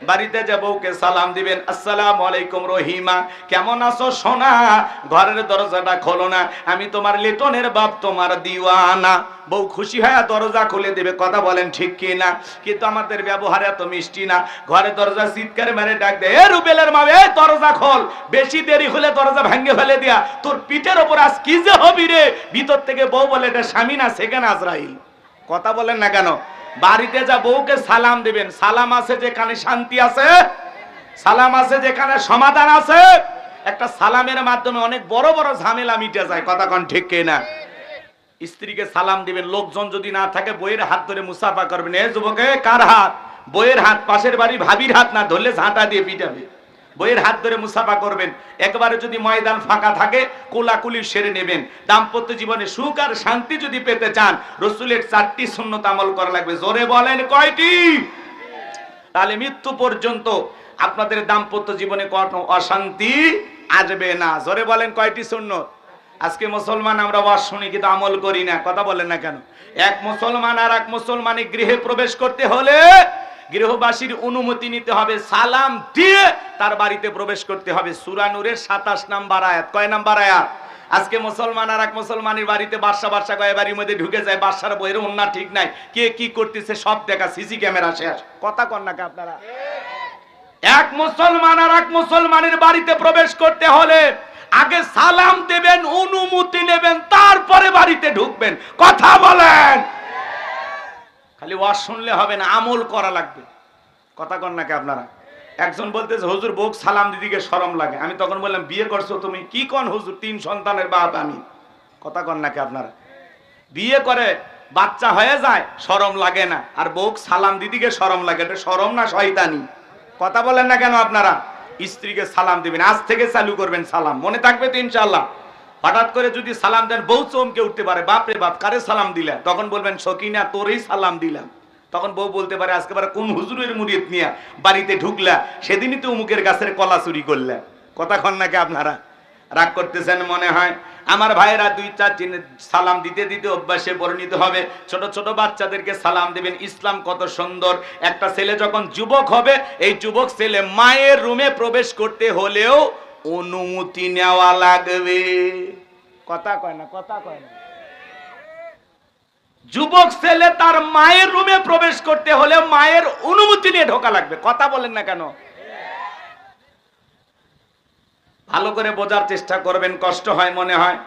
বাড়িতে যে বউকে সালাম দিবেন, আসসালামু আলাইকুম রহিমা, কেমন আছো সোনা, ঘরের দরজাটা খোলো না, আমি তোমার লিটনের বাপ, তোমার দিওয়ানা। বউ খুশি হয়ে দরজা খুলে দেবে, কথা বলেন ঠিক কি না? কিন্তু আমাদের ব্যবহার এত মিষ্টি না। ঘরে দরজা চিৎকার মেরে ডাক দেয়, এ রুবেলের মা, এ দরজা খোল, বেশি দেরি হলে দরজা ভেঙে ফেলে দিয়া তোর পিঠের ওপর আজ কি যে হবি রে। ভিতর থেকে বউ বলে, এটা স্বামী না সেকেন্ড আজরাইল। কথা বলেন না কেন? বাড়িতে যা বউকে সালাম দিবেন, সালাম আছে যেখানে শান্তি আছে, সালাম আছে যেখানে সমাধান আছে। একটা সালামের মাধ্যমে অনেক বড় বড় ঝামেলা মিটে যায়, কথা কোন ঠিক কিনা? স্ত্রীকে সালাম দিবেন, লোকজন যদি না থাকে বইয়ের হাত ধরে মুসাফা করবেন। এ যুবকে, কার হাত? বইয়ের হাত, পাশের বাড়ি ভাবির হাত না, ধরলে ঝাঁটা দিয়ে পিটাবে। বইয়ের হাত ধরে মুসাফা করবেন। একবারে যদি ময়দান ফাঁকা থাকে কোলাকুলি সেরে নেবেন। দাম্পত্য জীবনে সুখ আর শান্তি যদি পেতে চান, রাসূলের 4টি সুন্নাত আমল করা লাগবে। জোরে বলেন কয়টি? তাহলে মৃত্যু পর্যন্ত আপনাদের দাম্পত্য জীবনে কোনো অশান্তি আসবে না। জোরে বলেন কয়টি সুন্নাত? আজকে মুসলমান আমরা ওয়াজ শুনি কিন্তু আমল করি না, কথা বলেন না কেন? এক মুসলমান আর এক মুসলমানের গৃহে প্রবেশ করতে হলে গৃহবাসীর অনুমতি নিতে হবে, সালাম দিয়ে তার বাড়িতে প্রবেশ করতে হবে। সূরা নূরের 27 নম্বর আয়াত। কয় নম্বর আয়াত? আজকে মুসলমান আর এক মুসলমানের বাড়িতে বাদশা গয়ে বাড়ির মধ্যে ঢুকে যায়, বাদশার বইয়ের ওন্না ঠিক নাই, কে কি করতেছে সব দেখা, সিসি ক্যামেরা শেষ। কথা কন না আপনারা? এক মুসলমান আর এক মুসলমানের বাড়িতে প্রবেশ করতে হলে আগে সালাম দেবেন, অনুমতি নেবেন, তারপরে বাড়িতে ঢুকবেন। কথা বলেন। খালি ওয়াজ শুনলে হবে না, আমল করা লাগবে। কথা কন নাকি আপনারা? একজন বলতেছে, হুজুর বউ সালাম দিদিকে শরম লাগে। আমি তখন বললাম, বিয়ে করছো তুমি? কি কন হুজুর, 3 সন্তানের বাপ আমি। কথা কন নাকি আপনারা? বিয়ে করে বাচ্চা হয়ে যায়, শরম লাগে না, আর বউ সালাম দিদিকে শরম লাগে। এটা শরম না শয়তানি? কথা বলেন না কেন আপনারা? স্ত্রীকে সালাম দিবেন, আজ থেকে চালু করবেন সালাম, মনে থাকবে তো ইনশাআল্লাহ। হঠাৎ করে যদি সালাম দেন, বউ চমকে উঠতে পারে, বাপ রে বাপ, কারে সালাম দিলা? তখন বলবেন, সকিনা তোরেই সালাম দিলাম। তখন বউ বলতে পারে, আজকে বারে কোন হুজুরের মুরিদ নিয়ে বাড়িতে ঢুকলা, সেদিনই তো অমুকের গাছের কলা চুরি করলা। কথা কন নাকি আপনারা? রাগ করতেছেন মনে হয়। আমার ভাইয়েরা, 2-4 দিন সালাম দিতে দিতে অভ্যাসে পরিণত হবে। ছোট ছোট বাচ্চাদেরকে সালাম দিবেন। ইসলাম কত সুন্দর। একটা ছেলে যখন যুবক হবে, এই যুবক ছেলে মায়ের রুমে প্রবেশ করতে হলেও অনুমতি নেওয়া লাগবে। কথা কয় না? কথা কয় না? যুবক ছেলে তার মায়ের রুমে প্রবেশ করতে হলে মায়ের অনুমতি নিয়ে ঢোকা লাগবে। কথা বলেন না কেন? ভালো করে বোঝার চেষ্টা করবেন, কষ্ট হয় মনে হয়।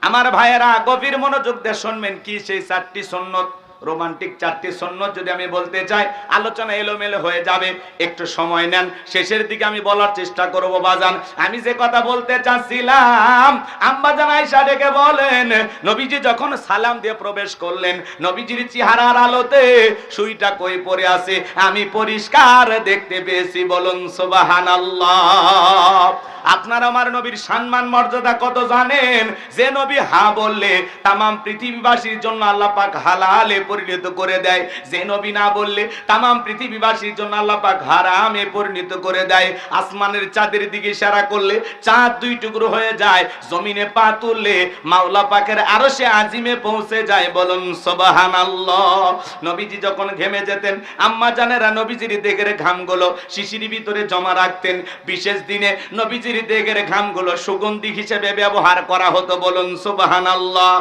আমার ভাইয়েরা, গভীর মনোযোগ দিয়ে শুনবেন। কি সেই 4টি সুন্নাত, রোমান্টিক 4টি সুন্নাত যদি আমি বলতে চাই, আলোচনা এলোমেলো হয়ে যাবে। একটু সময় নেন, শেষের দিকে আমি বলার চেষ্টা করব। বাজান, আমি যে কথা বলতে চাচ্ছিলাম, আম্মা জান আয়েশা ডেকে বলেন, নবীজি যখন সালাম দিয়ে প্রবেশ করলেন, নবীজির চেহারার আলোতে সুইটা কই পড়ে আছে আমি পরিষ্কার দেখতে পেয়েছি। বলুন সুবহানাল্লাহ। আপনার আমার নবীর সম্মান মর্যাদা কত জানেন? যে নবী হা বললে তামাম পৃথিবীবাসীর জন্য আল্লাহ পাক হালালে পরিণত করে দেয়, যে নবী না বললে তামাম পৃথিবীবাসীর জন্য আল্লাহ পাক হারামে পরিণত করে দেয়। আসমানের চাঁদের দিকে ইশারা করলে চাঁদ 2 টুকরো হয়ে যায়, জমিনে পা তুললে মাওলা পাকের আরশে আজিমে পৌঁছে যায়। বলুন সুবহানাল্লাহ। নবীজি যখন ঘেমে যেতেন, আম্মা জানেরা নবীজির দেহের ঘামগুলো শিশির ভিতরে জমা রাখতেন। বিশেষ দিনে নবীজি দেহের ঘামগুলো সুগন্ধি হিসেবে ব্যবহার করা হতো। বলুন সুবহানাল্লাহ।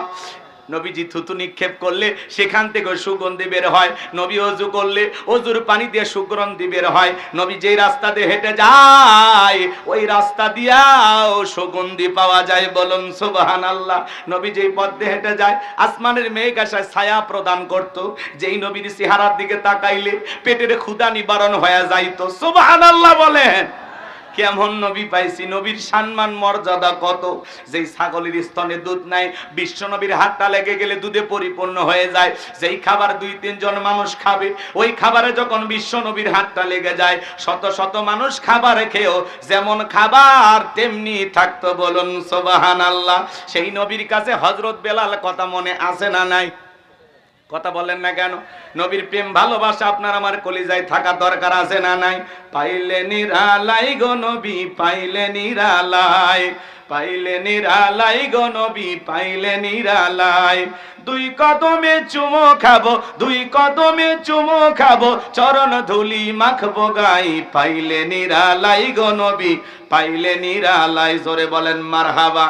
নবীজি থুতু নিক্ষেপ করলে সেখান থেকে সুগন্ধি বের হয়। নবী ওযু করলে ওযুর পানি দিয়ে সুগন্ধি বের হয়। নবী যেই রাস্তা দিয়ে হেঁটে যায়, ওই রাস্তা দিয়েও সুগন্ধি পাওয়া যায়। বলুন সুবহানাল্লাহ। নবী যেই পথ দিয়ে হেঁটে যায়, আসমানের মেঘ আসায় ছায়া প্রদান করত। যেই নবীর চেহারার দিকে তাকাইলে পেটের ক্ষুধা নিবারণ হয়ে যাইতো। সুবহানাল্লাহ বলেন। কেমন নবী পাইছি, নবীর সম্মান মর্যাদা কত। যেই ছাগলের স্তনে দুধ নাই, বিশ্ব নবীর হাতটা লেগে গেলে দুধে পরিপূর্ণ হয়ে যায়। যেই খাবার 2-3 জন মানুষ খাবে, ওই খাবারে যখন বিশ্ব নবীর হাতটা লেগে যায়, শত শত মানুষ খাবার খেয়েও যেমন খাবার তেমনি থাকতো। বলুন সুবহানাল্লাহ। সেই নবীর কাছে হযরত বেলাল কথা মনে আছে না নাই? কথা বলেন না কেন? নবীর প্রেম ভালোবাসা আপনার আমার কলিজায় থাকা দরকার আছে না নাই? পাইলে নিরালাই গো নবী, পাইলে নিরালাই, পাইলে নিরালাই গো নবী, পাইলে নিরালাই। দুই কদমে চুমো খাবো, দুই কদমে চুমো খাবো, চরণ ধুলি মাখবো গাই, পাইলে নিরালাই গো নবী, পাইলে নিরালাই। জোরে বলেন মারহাবা।